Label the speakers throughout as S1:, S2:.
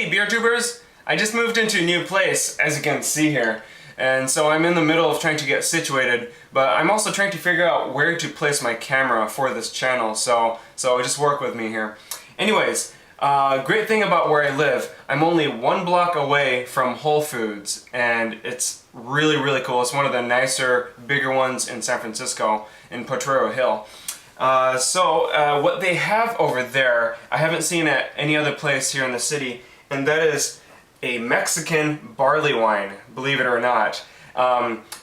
S1: Hey beer tubers! I just moved into a new place, as you can see here, and so I'm in the middle of trying to get situated, but I'm also trying to figure out where to place my camera for this channel, so just work with me here. Anyways, great thing about where I live, I'm only 1 block away from Whole Foods, and it's really cool. It's one of the nicer, bigger ones in San Francisco, in Potrero Hill. What they have over there, I haven't seen at any other place here in the city, and that is a Mexican barley wine, believe it or not.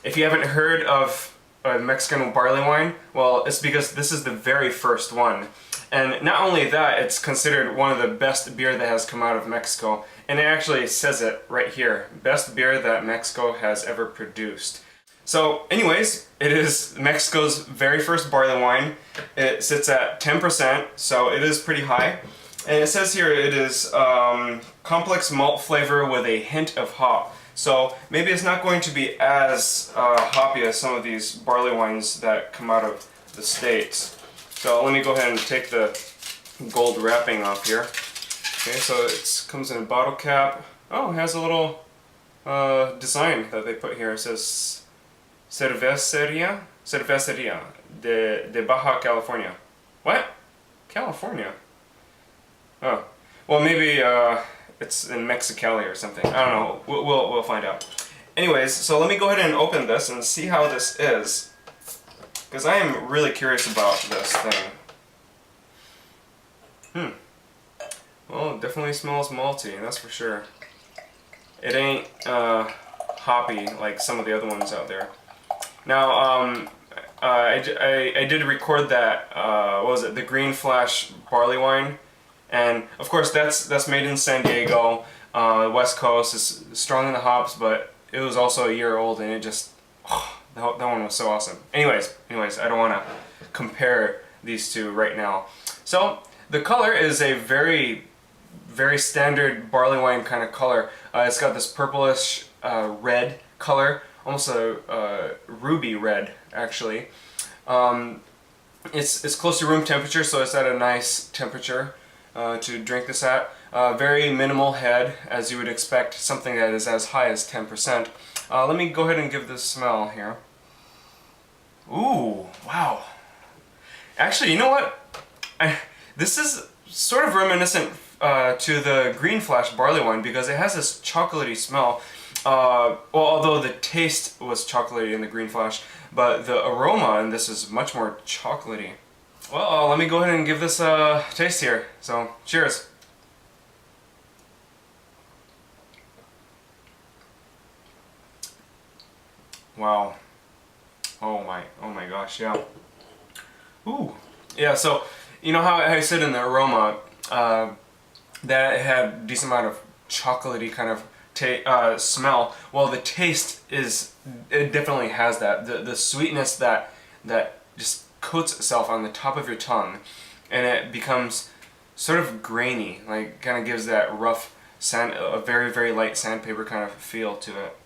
S1: If you haven't heard of a Mexican barley wine, well, it's because this is the very first one. And not only that, it's considered one of the best beer that has come out of Mexico. And it actually says it right here, best beer that Mexico has ever produced. So anyways, it is Mexico's very first barley wine. It sits at 10%, so it is pretty high. And it says here it is complex malt flavor with a hint of hop. So maybe it's not going to be as hoppy as some of these barley wines that come out of the States. So let me go ahead and take the gold wrapping off here. Okay, so it comes in a bottle cap. Oh, it has a little design that they put here. It says Cervecería de Baja California. What? California? Oh, well maybe it's in Mexicali or something. I don't know. We'll find out. Anyways, so let me go ahead and open this and see how this is, because I am really curious about this thing. Well, it definitely smells malty, that's for sure. It ain't hoppy like some of the other ones out there. Now, I did record that, what was it, the Green Flash barley wine. And of course that's made in San Diego, West Coast. It's strong in the hops, but it was also a year old, and it just, that one was so awesome. Anyways, I don't want to compare these two right now. So the color is a very standard barley wine kind of color. It's got this purplish red color, almost a ruby red actually. It's close to room temperature, so it's at a nice temperature to drink this at. Very minimal head, as you would expect something that is as high as 10%. Let me go ahead and give this a smell here. Ooh, wow. Actually, you know what? This is sort of reminiscent to the Green Flash barley wine, because it has this chocolatey smell. Well, although the taste was chocolatey in the Green Flash, but the aroma in this is much more chocolatey. Well, let me go ahead and give this a taste here. So, cheers. Wow. Oh my gosh, yeah. Ooh. Yeah, so, you know how I said in the aroma that it had a decent amount of chocolatey kind of smell? Well, the taste it definitely has that. The sweetness that just coats itself on the top of your tongue, and it becomes sort of grainy, like kind of gives that rough sand, a very light sandpaper kind of feel to it.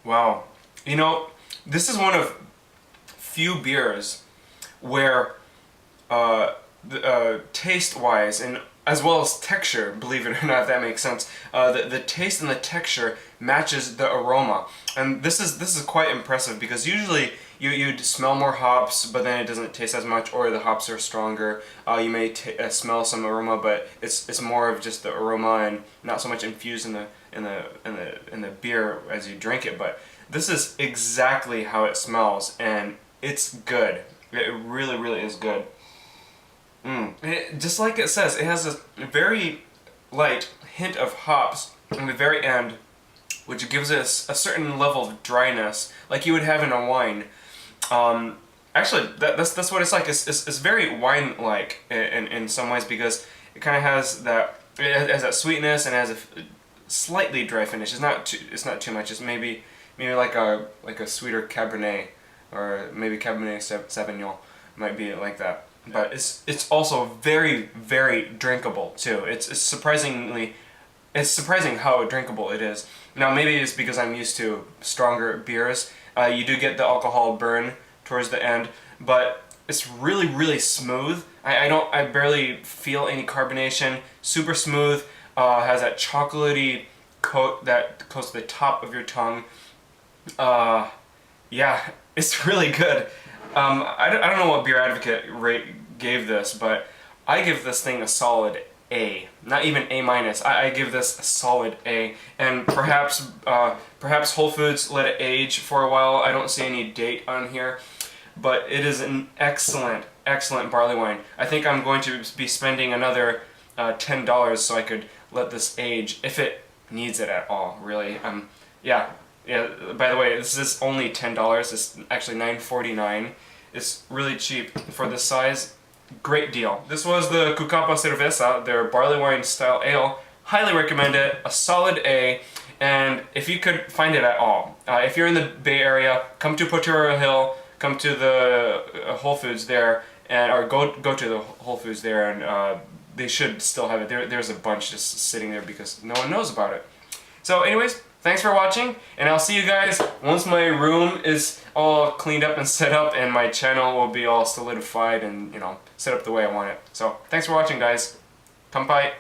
S1: Wow. You know, this is one of few beers where taste-wise and as well as texture, believe it or not, if that makes sense, the taste and the texture matches the aroma, and this is quite impressive, because usually you'd smell more hops, but then it doesn't taste as much, or the hops are stronger. You may smell some aroma, but it's more of just the aroma and not so much infused in the beer as you drink it. But this is exactly how it smells, and it's good. It really is good. Just like it says, it has a very light hint of hops in the very end, which gives it a certain level of dryness, like you would have in a wine. Actually, that's what it's like. It's very wine-like in some ways, because it kind of has that sweetness and has a slightly dry finish. It's not too much. It's maybe like a sweeter Cabernet, or maybe Cabernet Sauvignon might be like that. But it's also very drinkable too. It's surprising how drinkable it is. Now maybe it's because I'm used to stronger beers. You do get the alcohol burn towards the end, but it's really, really smooth. I barely feel any carbonation. Super smooth. Has that chocolatey coat that coats the top of your tongue. Yeah, it's really good. I don't know what Beer Advocate gave this, but I give this thing a solid A. Not even A minus. I give this a solid A. And perhaps Whole Foods let it age for a while. I don't see any date on here, but it is an excellent, excellent barley wine. I think I'm going to be spending another $10 so I could let this age, if it needs it at all, really. Yeah. By the way, this is only $10. It's actually $9.49. It's really cheap for this size. Great deal. This was the Cucapá Cerveza, their barley wine style ale. Highly recommend it. A solid A. And if you could find it at all, if you're in the Bay Area, come to Potrero Hill, come to the Whole Foods there, or go to the Whole Foods there, and they should still have it. There's a bunch just sitting there because no one knows about it. So anyways, thanks for watching, and I'll see you guys once my room is all cleaned up and set up, and my channel will be all solidified and, you know, set up the way I want it. So thanks for watching, guys. Cucapá.